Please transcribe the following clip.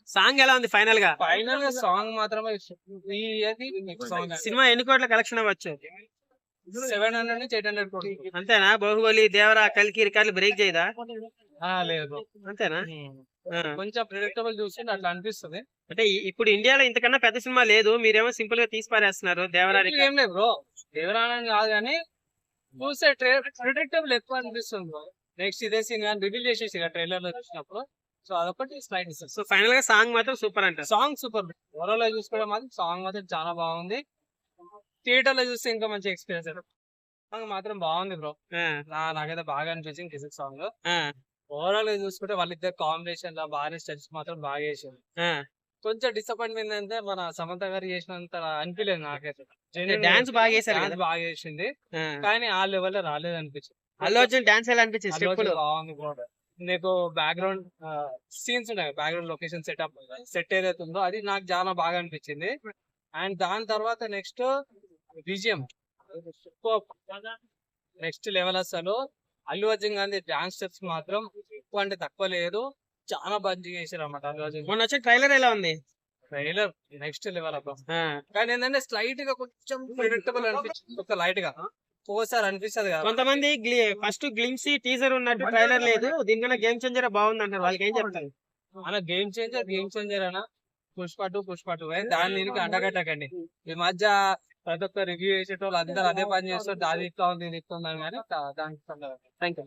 Song ఎలా ఉంది final గా? ఫైనల్ గా సాంగ్ మాత్రమే సాంగ్ సినిమా ఎన్ని కోట్ల కలెక్షన్ అవ్వచ్చు? 700 నుంచి 800 కోట్లు. అంతేనా? బాహుబలి, దేవరా, కల్కి రికార్డులు బ్రేక్ చేయదా? లేదు అంతేనా? కొంచెం ప్రిడిక్టబుల్ చూసి అట్లా అనిపిస్తుంది. అంటే ఇప్పుడు ఇండియాలో ఇంతకన్నా పెద్ద సినిమా లేదు, మీరేమో సింపుల్ గా తీసి పారేస్తున్నారు. దేవరా ఏం లేదు బ్రో, దేవరానని కాదు కానీ చూస్తే ప్రిడిక్టబుల్ ఎక్కువ అనిపిస్తుంది బ్రో. నెక్స్ట్ ఇదే సీన్ కానీ రివీల్ చేసేసి ట్రైలర్ లో చూసినప్పుడు, సో అదొకటి స్లైడ్ ఇస్తుంది. సో ఫైనల్ గా సాంగ్ మాత్రం సూపర్ అంట. సాంగ్ సూపర్, ఓవరాల్ గా చూసుకోవడం మాత్రం సాంగ్ మాత్రం చాలా బాగుంది. థియేటర్ లో చూస్తే ఇంకా మంచి ఎక్స్పీరియన్స్ అయితే. సాంగ్ మాత్రం బాగుంది బ్రో, నాకైతే బాగా అనిపించింది కిసిక్ సాంగ్. ఓవరాల్ గా చూసుకుంటే వాళ్ళిద్దరు కాంబినేషన్ లో బాగా స్టెప్స్ మాత్రం బాగా చేసింది. కొంచెం డిసప్పాయింట్మెంట్ అంటే మన సమంత గారు చేసినంత అనిపించలేదు నాకైతే. డాన్స్ బాగా చేశారు కదా? బాగా చేసింది కానీ ఆ లెవెల్ లో రాలేదు అనిపించింది. అల్లు అర్జున్ డాన్స్ ఎలా అనిపించింది? స్టెప్పులు బాగుంది బ్రో. నీకు బ్యాక్గ్రౌండ్ సీన్స్ ఉన్నాయి, బ్యాక్గ్రౌండ్ లొకేషన్ సెట్ ఏదైతే ఉందో అది నాకు చాలా బాగా అనిపించింది. అండ్ దాని తర్వాత నెక్స్ట్ విజయం నెక్స్ట్ లెవెల్. అసలు అల్లు అర్జున్ గాంధీ డాన్స్ స్టెప్స్ మాత్రం ఎక్కువ అంటే తక్కువ లేదు, చాలా మంచిగా చేశారు అన్నమాట అల్లు అర్జున్. మొన్న వచ్చే ట్రైలర్ ఎలా ఉంది? ట్రైలర్ నెక్స్ట్ లెవెల్ అబ్బా. కానీ ఏంటంటే స్లైట్ గా కొంచెం ప్రిడిక్టబుల్ అనిపించింది, ఒక లైట్ గా ఒక్కోసారి అనిపిస్తుంది కదా. కొంతమంది ఫస్ట్ గ్లిమ్సీ టీజర్ ఉన్నట్టు ట్రైలర్ లేదు, దీనికన్నా గేమ్ చేంజర్ బాగుంది అంటారు, వాళ్ళకి ఏం చెప్తారు? అన్న గేమ్ చేంజర్ అన్న పుష్ప 2 దాని దీనికి అండగట్టకండి. ఈ మధ్య ప్రతి ఒక్క రివ్యూ చేసేటోళ్ళు అందరూ అదే పని చేస్తారు, అది ఇట్లా ఉంది ఇది ఇట్లా ఉంది అని. కానీ దానికి థ్యాంక్ యూ.